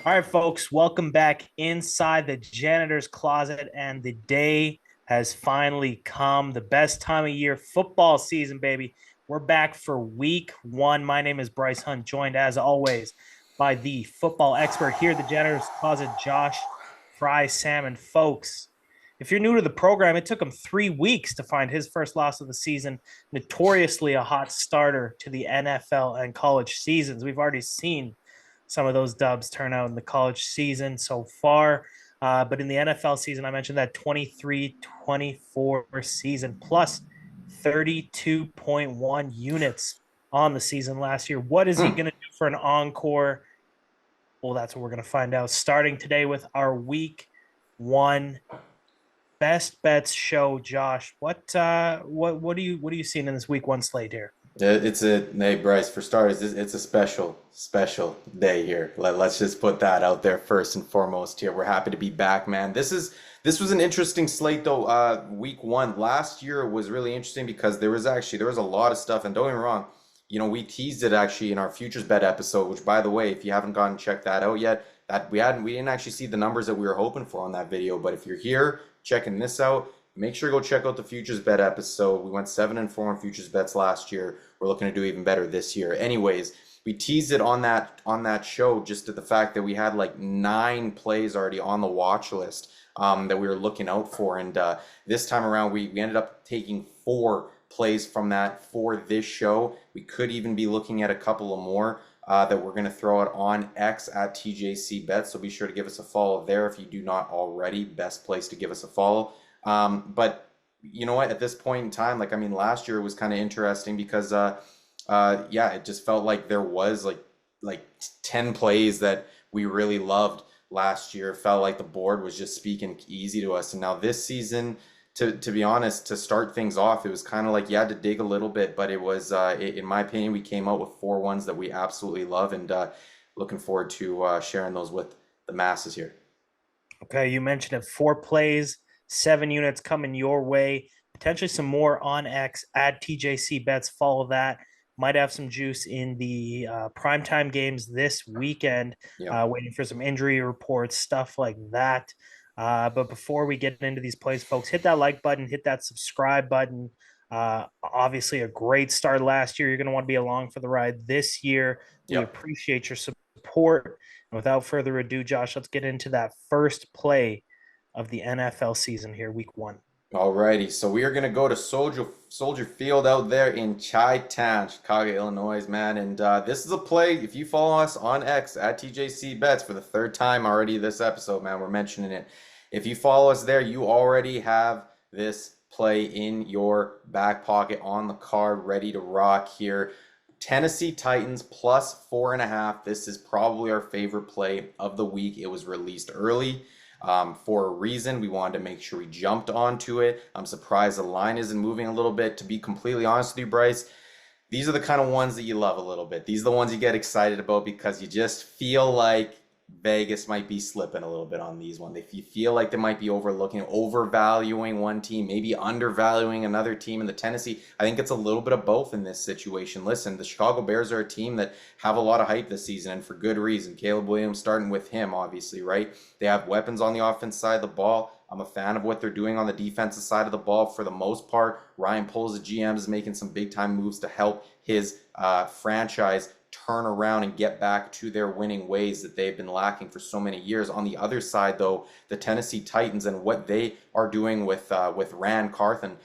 All right, folks, welcome back inside the janitor's closet. And the day has finally come. The best time of year, football season, baby. We're back for week one. My name is Bryce Hunt, joined as always by the football expert here at the janitor's closet, Josh Frey-Sam. And folks, if you're new to the program, it took him 3 weeks to find his first loss of the season, notoriously a hot starter to the NFL and college seasons. We've already seen some of those dubs turn out in the college season so far. But in the NFL season, I mentioned that 23-24 season plus 32.1 units on the season last year. What is he Hmm. going to do for an encore? Well, that's what we're going to find out starting today with our week one best bets show. Josh, what are you seeing in this week one slate here? It's a hey Bryce. For starters, it's a special day here. Let's just put that out there first and foremost. Here, we're happy to be back, man. This was an interesting slate though. Week one last year was really interesting because there was a lot of stuff. And don't get me wrong, we teased it actually in our futures bet episode. Which, by the way, if you haven't gone and checked that out yet, that we didn't actually see the numbers that we were hoping for on that video. But if you're here checking this out, make sure to go check out the futures bet episode. We went 7-4 on futures bets last year. We're looking to do even better this year. Anyways, we teased it on that show just at the fact that we had like 9 plays already on the watch list that we were looking out for, and this time around we ended up taking 4 plays from that for this show. We could even be looking at a couple of more. That we're going to throw out on X at TJC Bet. So be sure to give us a follow there if you do not already. Best place to give us a follow. But you know what? At this point in time, like I mean, last year was kind of interesting because yeah, it just felt like there was like 10 plays that we really loved last year. Felt like the board was just speaking easy to us, and now this season, to be honest, to start things off, it was kind of like you had to dig a little bit, but it was, in my opinion, we came out with 4 ones that we absolutely love, and looking forward to sharing those with the masses here. Okay, you mentioned it. 4 plays, 7 units coming your way. Potentially some more on X. Add TJC bets. Follow that. Might have some juice in the primetime games this weekend. Yeah. Waiting for some injury reports, stuff like that. But before we get into these plays, folks, hit that like button, hit that subscribe button. Obviously, a great start last year. You're going to want to be along for the ride this year. We Yep. appreciate your support. And without further ado, Josh, let's get into that first play of the NFL season here, week one. Alrighty, so we are gonna go to Soldier Field out there in Chi-Town, Chicago, Illinois, man. And this is a play. If you follow us on X at TJC Bets for the third time already this episode, man, we're mentioning it. If you follow us there, you already have this play in your back pocket on the card, ready to rock here. Tennessee Titans plus 4.5. This is probably our favorite play of the week. It was released early for a reason. We wanted to make sure we jumped onto it. I'm surprised the line isn't moving a little bit. To be completely honest with you, Bryce, these are the kind of ones that you love a little bit. These are the ones you get excited about because you just feel like Vegas might be slipping a little bit on these ones. If you feel like they might be overvaluing one team, maybe undervaluing another team in the Tennessee, I think it's a little bit of both in this situation. Listen, the Chicago Bears are a team that have a lot of hype this season, and for good reason. Caleb Williams starting with him, obviously, right? They have weapons on the offense side of the ball. I'm a fan of what they're doing on the defensive side of the ball for the most part. Ryan Poles, the GM, is making some big time moves to help his franchise turn around and get back to their winning ways that they've been lacking for so many years. On the other side, though, the Tennessee Titans and what they are doing with Rand Carthen,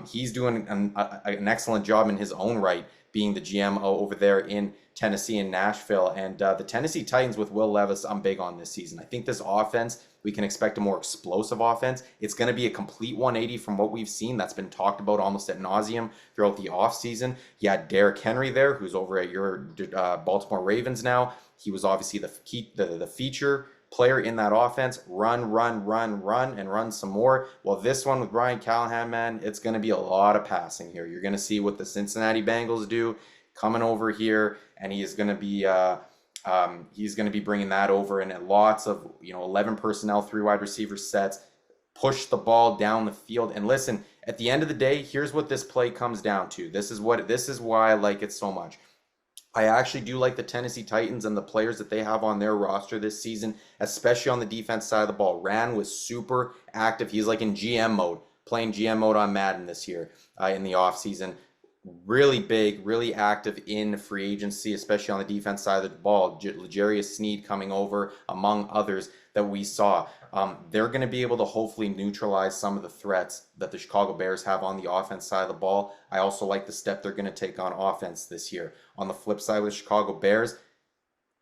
he's doing an excellent job in his own right, being the GM over there in Tennessee and Nashville. And the Tennessee Titans with Will Levis, I'm big on this season. I think this offense, we can expect a more explosive offense. It's going to be a complete 180 from what we've seen. That's been talked about almost ad nauseum throughout the offseason. You had Derrick Henry there, who's over at your Baltimore Ravens now. He was obviously the feature player in that offense. Run, and run some more. Well, this one with Brian Callahan, man, it's going to be a lot of passing here. You're going to see what the Cincinnati Bengals do coming over here, and he is going to be he's going to be bringing that over in lots of 11 personnel, 3 wide receiver sets, push the ball down the field. And listen, at the end of the day, here's what this play comes down to. This is why I like it so much. I actually do like the Tennessee Titans and the players that they have on their roster this season, especially on the defense side of the ball. Rand was super active. He's like in GM mode, playing GM mode on Madden this year in the offseason. Really big, really active in free agency, especially on the defense side of the ball. L'Jarius Sneed coming over, among others that we saw. They're going to be able to hopefully neutralize some of the threats that the Chicago Bears have on the offense side of the ball. I also like the step they're going to take on offense this year. On the flip side with the Chicago Bears,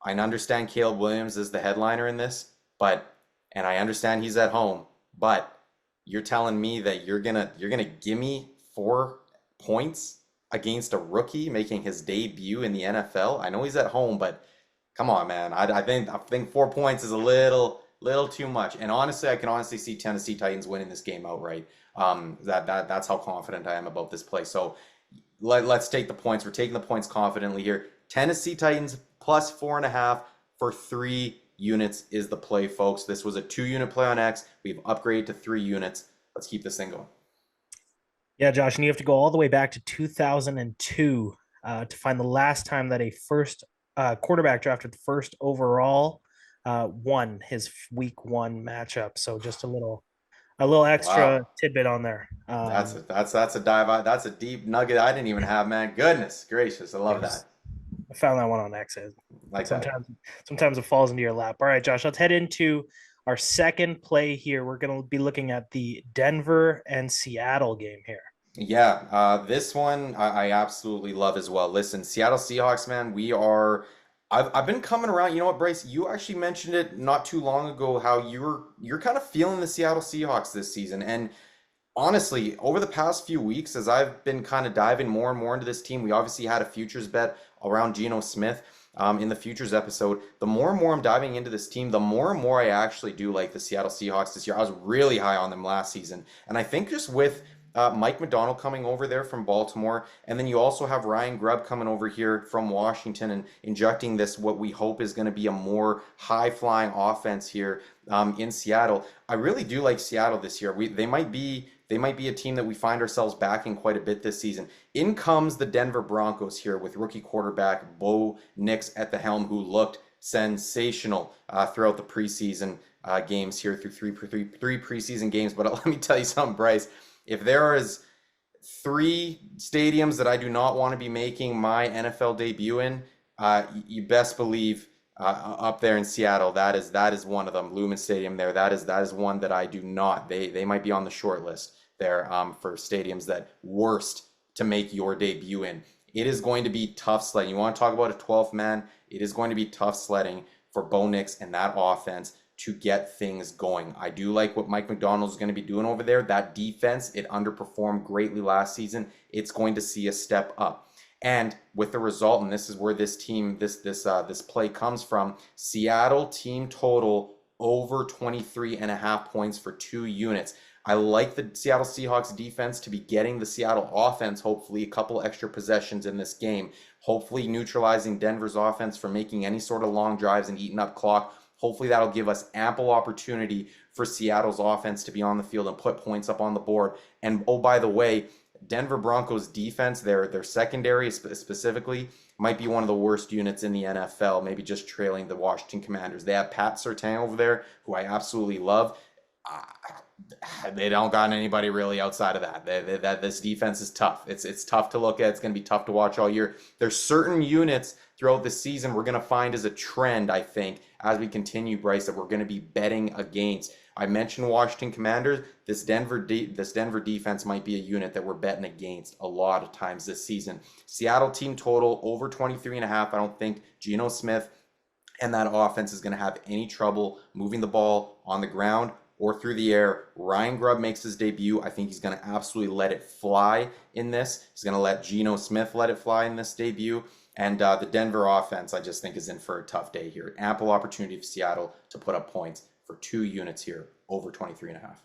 I understand Caleb Williams is the headliner in this, and I understand he's at home, but you're telling me that you're gonna give me 4 points against a rookie making his debut in the NFL? I know he's at home, but come on, man. I think 4 points is a little too much. And honestly, I can honestly see Tennessee Titans winning this game outright. That's how confident I am about this play. So let's take the points. We're taking the points confidently here. Tennessee Titans plus 4.5 for 3 units is the play, folks. This was a 2-unit play on X. We've upgraded to 3 units. Let's keep this thing going. Yeah, Josh, and you have to go all the way back to 2002 to find the last time that a first quarterback drafted first overall won his week 1 matchup. So just a little extra Wow. tidbit on there. That's a dive. That's a deep nugget I didn't even have, man. Goodness gracious, I love Yes, that. I found that one on X. Like that. Sometimes it falls into your lap. All right, Josh, let's head into our second play here. We're going to be looking at the Denver and Seattle game here. Yeah, this one I absolutely love as well. Listen, Seattle Seahawks, man, we are. I've been coming around. You know what, Bryce? You actually mentioned it not too long ago how you're kind of feeling the Seattle Seahawks this season, and honestly, over the past few weeks, as I've been kind of diving more and more into this team, we obviously had a futures bet around Geno Smith in the futures episode. The more and more I'm diving into this team, the more and more I actually do like the Seattle Seahawks this year. I was really high on them last season, and I think just with Mike McDonald coming over there from Baltimore, and then you also have Ryan Grubb coming over here from Washington and injecting this what we hope is going to be a more high-flying offense here in Seattle. I really do like Seattle this year. They might be a team that we find ourselves backing quite a bit this season. In comes the Denver Broncos here with rookie quarterback Bo Nix at the helm, who looked sensational throughout the preseason games here through three preseason games. But let me tell you something, Bryce. If there is 3 stadiums that I do not want to be making my NFL debut in, you best believe up there in Seattle, that is one of them. Lumen Stadium there, that is one that I do not. They might be on the short list there for stadiums that worst to make your debut in. It is going to be tough sledding. You want to talk about a 12th man? It is going to be tough sledding for Bo Nix and that offense to get things going. I do like what Mike McDonald is going to be doing over there. That defense, it underperformed greatly last season. It's going to see a step up. And with the result, and this is where this play comes from, Seattle team total over 23.5 points for 2 units. I like the Seattle Seahawks defense to be getting the Seattle offense, hopefully a couple extra possessions in this game, hopefully neutralizing Denver's offense from making any sort of long drives and eating up clock. Hopefully that'll give us ample opportunity for Seattle's offense to be on the field and put points up on the board. And oh, by the way, Denver Broncos defense, their secondary specifically, might be one of the worst units in the NFL, maybe just trailing the Washington Commanders. They have Pat Surtain over there, who I absolutely love. They don't got anybody really outside of that. This defense is tough. It's tough to look at. It's going to be tough to watch all year. There's certain units throughout the season we're going to find as a trend, I think, as we continue, Bryce, that we're going to be betting against. I mentioned Washington Commanders. This Denver defense might be a unit that we're betting against a lot of times this season. Seattle team total over 23.5. I don't think Geno Smith and that offense is going to have any trouble moving the ball on the ground or through the air. Ryan Grubb makes his debut. I think he's going to absolutely let it fly in this. He's going to let Geno Smith let it fly in this debut. And the Denver offense, I just think, is in for a tough day here. Ample opportunity for Seattle to put up points for 2 units here, over 23.5.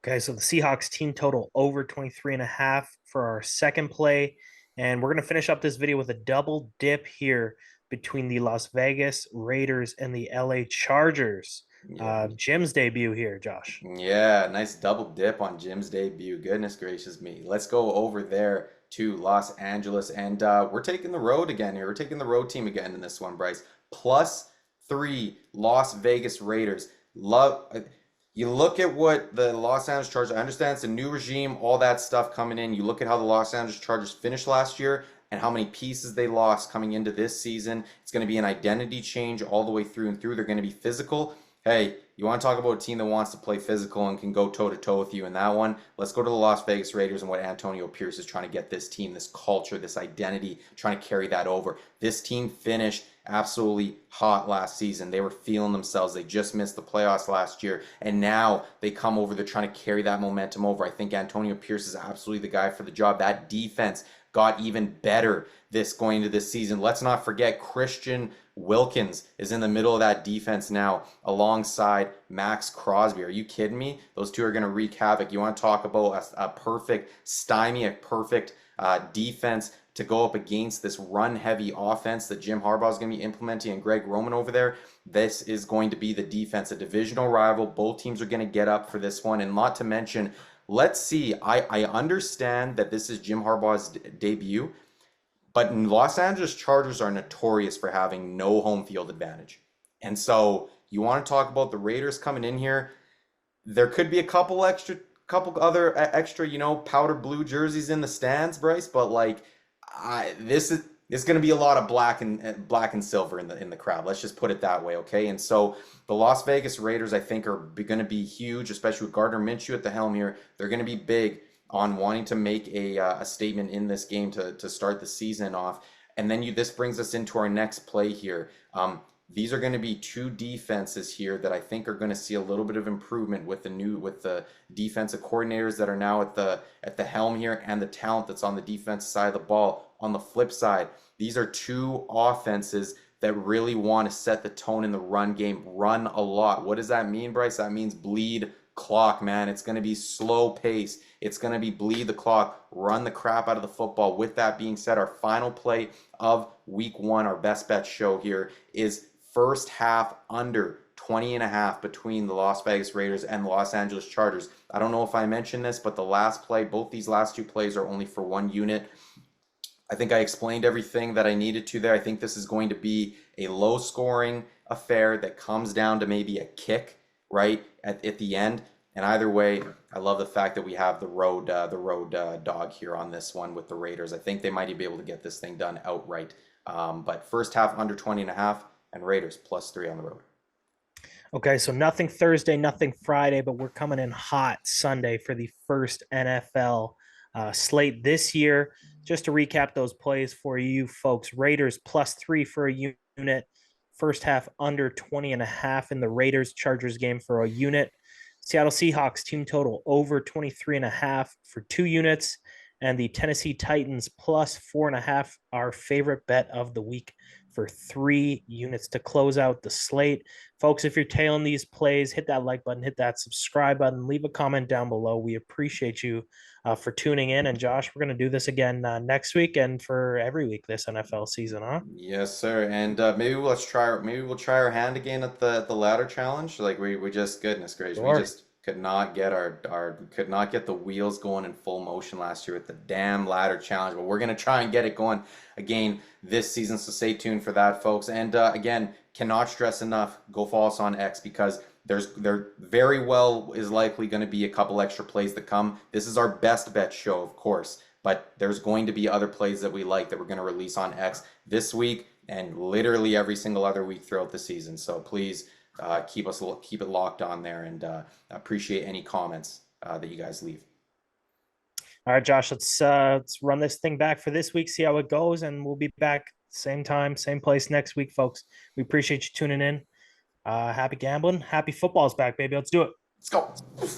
Okay, so the Seahawks team total over 23.5 for our second play. And we're going to finish up this video with a double dip here between the Las Vegas Raiders and the LA Chargers. Yeah. Jim's debut here, Josh. Yeah, nice double dip on Jim's debut. Goodness gracious me. Let's go over there to Los Angeles. And we're taking the road again here. We're taking the road team again in this one, Bryce. +3 Las Vegas Raiders. You look at what the Los Angeles Chargers, I understand it's a new regime, all that stuff coming in. You look at how the Los Angeles Chargers finished last year and how many pieces they lost coming into this season. It's going to be an identity change all the way through and through. They're going to be physical. Hey, you want to talk about a team that wants to play physical and can go toe-to-toe with you in that one? Let's go to the Las Vegas Raiders and what Antonio Pierce is trying to get this team, this culture, this identity, trying to carry that over. This team finished absolutely hot last season. They were feeling themselves. They just missed the playoffs last year, and now they come over. They're trying to carry that momentum over. I think Antonio Pierce is absolutely the guy for the job. That defense got even better going into this season. Let's not forget Christian Wilkins is in the middle of that defense now alongside Max Crosby. Are you kidding me? Those two are going to wreak havoc. You want to talk about a perfect stymie, a perfect defense to go up against this run-heavy offense that Jim Harbaugh is going to be implementing and Greg Roman over there. This is going to be the defense, a divisional rival. Both teams are going to get up for this one. And not to mention, let's see, I understand that this is Jim Harbaugh's debut, but Los Angeles Chargers are notorious for having no home field advantage. And so you want to talk about the Raiders coming in here. There could be a couple other extra, powder blue jerseys in the stands, Bryce, but like this is going to be a lot of black and silver in the crowd. Let's just put it that way, okay? And so the Las Vegas Raiders, I think, are going to be huge, especially with Gardner Minshew at the helm here. They're going to be big on wanting to make a statement in this game to start the season off. And then this brings us into our next play here. These are going to be two defenses here that I think are going to see a little bit of improvement with the defensive coordinators that are now at the helm here and the talent that's on the defensive side of the ball. On the flip side, these are two offenses that really want to set the tone in the run game, run a lot. What does that mean, Bryce? That means bleed clock, man. It's going to be slow pace. It's going to be bleed the clock, run the crap out of the football. With that being said, our final play of week 1, our best bet show here, is first half under 20.5 between the Las Vegas Raiders and the Los Angeles Chargers. I don't know if I mentioned this, but both these last two plays are only for 1 unit. I think I explained everything that I needed to there. I think this is going to be a low-scoring affair that comes down to maybe a kick, right, at the end. And either way, I love the fact that we have the road dog here on this one with the Raiders. I think they might be able to get this thing done outright. But first half under 20.5 and Raiders +3 on the road. Okay, so nothing Thursday, nothing Friday, but we're coming in hot Sunday for the first NFL slate this year. Just to recap those plays for you folks, Raiders +3 for a unit. First half under 20.5 in the Raiders Chargers game for a unit. Seattle Seahawks team total over 23.5 for 2 units. And the Tennessee Titans +4.5, our favorite bet of the week, for 3 units to close out the slate. Folks, if you're tailing these plays, hit that like button, hit that subscribe button, leave a comment down below. We appreciate you for tuning in. And Josh, we're going to do this again next week and for every week this NFL season, huh? Yes, sir. And maybe we'll try our hand again at the ladder challenge. Like we just, goodness gracious, Sure. we just could not get could not get the wheels going in full motion last year with the damn ladder challenge. But we're gonna try and get it going again this season. So stay tuned for that, folks. And again, cannot stress enough, go follow us on X because there very well is likely going to be a couple extra plays that come. This is our best bet show, of course, but there's going to be other plays that we like that we're going to release on X this week and literally every single other week throughout the season. So please keep it locked on there, and appreciate any comments that you guys leave. All right, Josh, let's run this thing back for this week, see how it goes, and we'll be back same time, same place next week, folks. We appreciate you tuning in. Happy gambling. Happy football's back, baby. Let's do it. Let's go.